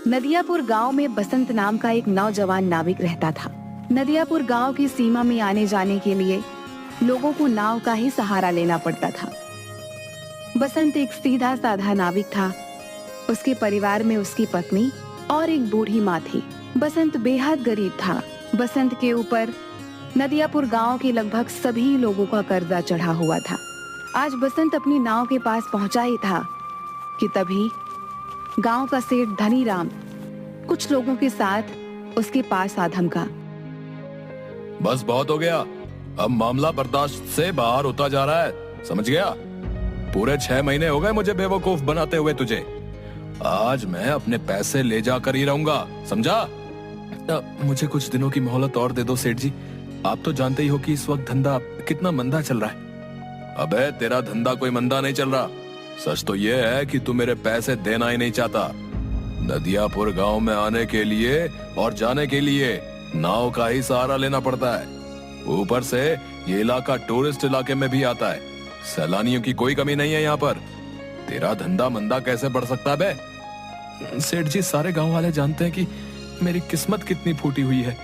नदियापुर गांव में बसंत नाम का एक नौजवान नाविक रहता था। नदियापुर गांव की सीमा में आने जाने के लिए लोगों को नाव का ही सहारा लेना पड़ता था। बसंत एक सीधा साधा नाविक था। उसके परिवार में उसकी पत्नी और एक बूढ़ी माँ थी। बसंत बेहद गरीब था। बसंत के ऊपर नदियापुर गांव के लगभग सभी लोगों का कर्जा चढ़ा हुआ था। आज बसंत अपनी नाव के पास पहुंचा ही था कि तभी गांव का सेठ धनीराम कुछ लोगों के साथ उसके पास आ धमका। बस बहुत हो गया, अब मामला बर्दाश्त से बाहर होता जा रहा है, समझ गया? पूरे 6 महीने हो गए मुझे बेवकूफ बनाते हुए तुझे। आज मैं अपने पैसे ले जाकर ही रहूंगा, समझा? मुझे कुछ दिनों की मोहलत और दे दो सेठ जी। आप तो जानते ही हो कि इस वक्त धंधा कितना मंदा चल रहा है। अबे तेरा धंधा कोई मंदा नहीं चल रहा। सच तो ये है कि तू मेरे पैसे देना ही नहीं चाहता। नदियापुर गांव में आने के लिए और जाने के लिए नाव का ही सहारा लेना पड़ता है। ऊपर से ये इलाका टूरिस्ट इलाके में भी आता है। सैलानियों की कोई कमी नहीं है यहाँ पर। तेरा धंधा मंदा कैसे बढ़ सकता है बे? सेठ जी, सारे गांव वाले जानते हैं कि मेरी किस्मत कितनी फूटी हुई है।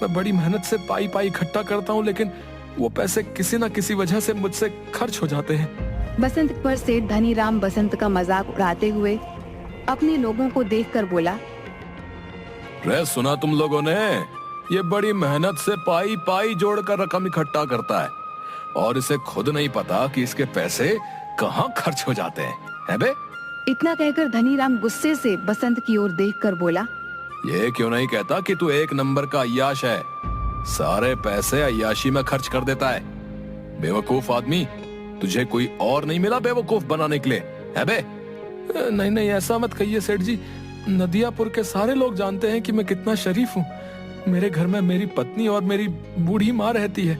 मैं बड़ी मेहनत से पाई पाई इकट्ठा करता हूँ, लेकिन वो पैसे किसी न किसी वजह से मुझसे खर्च हो जाते हैं। बसंत पर सेठ धनीराम बसंत का मजाक उड़ाते हुए अपने लोगों को देखकर बोला, रे सुना तुम लोगों ने? ये बड़ी मेहनत से पाई पाई जोड़कर रकम इकट्ठा करता है और इसे खुद नहीं पता कि इसके पैसे कहाँ खर्च हो जाते हैं बे? इतना कहकर धनीराम गुस्से से बसंत की ओर देखकर बोला, ये क्यों नहीं कहता कि तू एक नंबर का अय्याश है? सारे पैसे अय्याशी में खर्च कर देता है। बेवकूफ आदमी, तुझे कोई और नहीं मिला बेवकूफ बनाने के लिए, है बे? नहीं नहीं, ऐसा मत कहिए सेठ जी। नदियापुर के सारे लोग जानते हैं कि मैं कितना शरीफ हूँ। मेरे घर में मेरी पत्नी और मेरी बूढ़ी माँ रहती है।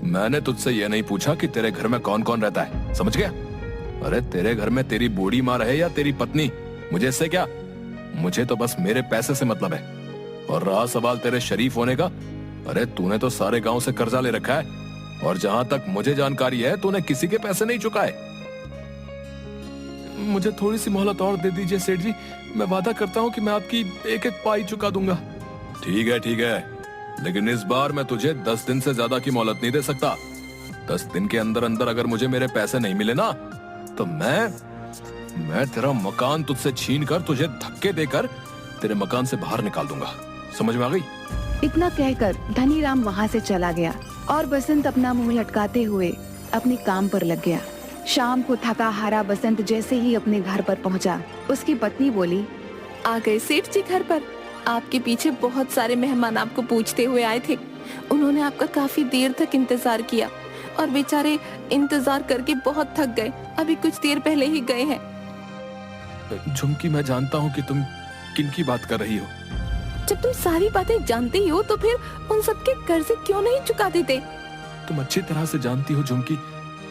मैंने तुझसे ये नहीं पूछा कि तेरे घर में कौन कौन रहता है, समझ गया? अरे तेरे घर में तेरी बूढ़ी माँ रहे या तेरी पत्नी, मुझे इससे क्या? मुझे तो बस मेरे पैसे से मतलब है। और रहा सवाल तेरे शरीफ होने का, अरे तूने तो सारे गांव से कर्जा ले रखा है और जहां तक मुझे जानकारी है तूने किसी के पैसे नहीं चुकाए। मुझे थोड़ी सी मोहलत और दे दीजिए सेठ जी। मैं वादा करता हूँ कि मैं आपकी एक एक पाई चुका दूंगा। ठीक है, लेकिन इस बार मैं तुझे 10 दिन से ज्यादा की मोहलत नहीं दे सकता। 10 दिन के अंदर अंदर अगर मुझे मेरे पैसे नहीं मिले ना, तो मैं तेरा मकान तुझसे छीन कर तुझे धक्के देकर तेरे मकान से बाहर निकाल दूंगा। समझ में आ गई? इतना कहकर धनीराम वहाँ से चला गया और बसंत अपना मुंह लटकाते हुए अपने काम पर लग गया। शाम को थका हारा बसंत जैसे ही अपने घर पर पहुँचा, उसकी पत्नी बोली, आ गए सेठ जी घर पर। आपके पीछे बहुत सारे मेहमान आपको पूछते हुए आए थे। उन्होंने आपका काफी देर तक इंतजार किया और बेचारे इंतजार करके बहुत थक गए। अभी कुछ देर पहले ही गए हैं। झुमकी, मैं जानता हूँ कि तुम किन की बात कर रही हो। जब तुम सारी बातें जानते ही हो तो फिर उन सबके कर्जे क्यों नहीं चुका देते? तुम अच्छी तरह से जानती हो झुमकी,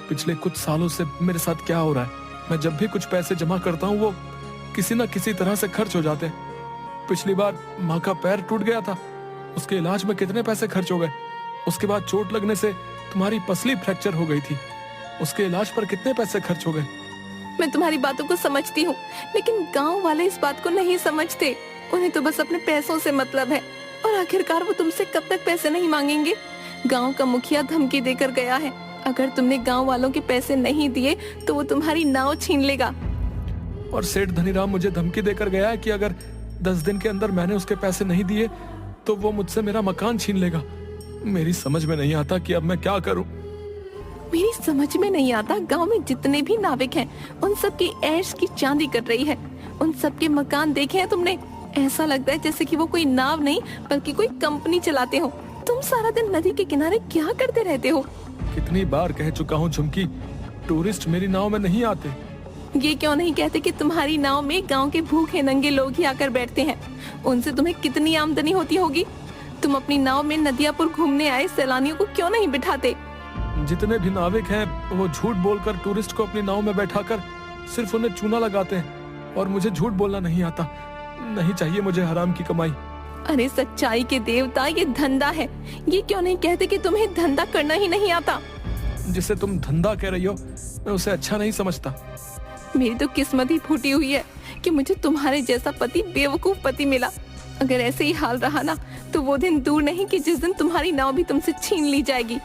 पिछले कुछ सालों से मेरे साथ क्या हो रहा है। मैं जब भी कुछ पैसे जमा करता हूँ वो किसी न किसी तरह से खर्च हो जाते हैं। पिछली बार माँ का पैर टूट गया था, उसके इलाज में कितने पैसे खर्च हो गए। उसके बाद चोट लगने से तुम्हारी पसली फ्रैक्चर हो गई थी, उसके इलाज पर कितने पैसे खर्च हो गए। मैं तुम्हारी बातों को समझती हूँ, लेकिन गांव वाले इस बात को नहीं समझते। उन्हें तो बस अपने पैसों से मतलब है और आखिरकार वो तुमसे कब तक पैसे नहीं मांगेंगे? गांव का मुखिया धमकी देकर गया है, अगर तुमने गांव वालों के पैसे नहीं दिए तो वो तुम्हारी नाव छीन लेगा। और सेठ धनीराम मुझे धमकी देकर गया है कि अगर 10 दिन के अंदर मैंने उसके पैसे नहीं दिए तो वो मुझसे मेरा मकान छीन लेगा। मेरी समझ में नहीं आता कि अब मैं क्या करूं। मेरी समझ में नहीं आता, गांव में जितने भी नाविक हैं उन सब की ऐश की चांदी कर रही है। उन सब के मकान देखे हैं तुमने? ऐसा लगता है जैसे कि वो कोई नाव नहीं बल्कि कोई कंपनी चलाते हो। तुम सारा दिन नदी के किनारे क्या करते रहते हो? कितनी बार कह चुका हूँ झुमकी, टूरिस्ट मेरी नाव में नहीं आते। ये क्यों नहीं कहते कि तुम्हारी नाव में गांव के भूखे नंगे लोग ही आकर बैठते हैं? उनसे तुम्हें कितनी आमदनी होती होगी। तुम अपनी नाव में नदियापुर घूमने आए सैलानियों को क्यों नहीं बिठाते? जितने भी नाविक हैं वो झूठ बोलकर टूरिस्ट को अपनी नाव में बैठाकर सिर्फ उन्हें चूना लगाते हैं और मुझे झूठ बोलना नहीं आता। नहीं चाहिए मुझे हराम की कमाई। अरे सच्चाई के देवता, ये धंधा है। ये क्यों नहीं कहते कि तुम्हें धंधा करना ही नहीं आता? जिसे तुम धंधा कह रही हो मैं उसे अच्छा नहीं समझता। मेरी तो किस्मत ही फूटी हुई है कि मुझे तुम्हारे जैसा पति, बेवकूफ पति मिला। अगर ऐसे ही हाल रहा ना तो वो दिन दूर नहीं कि जिस दिन तुम्हारी नाव भी तुमसे छीन ली जाएगी।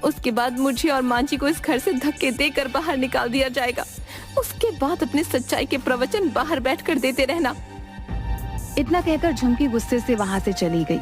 उसके बाद मुझे और मांझी को इस घर से धक्के देकर बाहर निकाल दिया जाएगा। उसके बाद अपने सच्चाई के प्रवचन बाहर बैठकर देते रहना। इतना कहकर झुमकी गुस्से से वहां से चली गई।